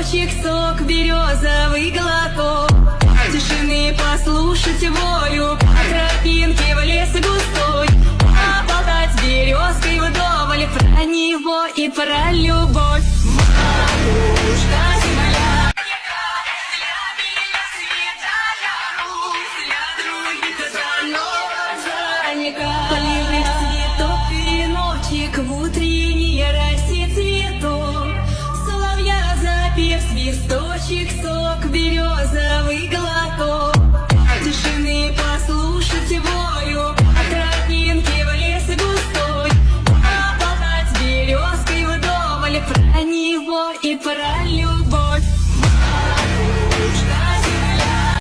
свисточек, сок, березовый глоток. Тишины послушать волю, по тропинке в лес густой, поболтать с березкой вдоволь про него и про любовь. Матушка земля, для меня света, для рук, для других занозаника. Полевых цветов веночек в утренней росе цветов, соловья запев, свисточек, сок, березовый глоток.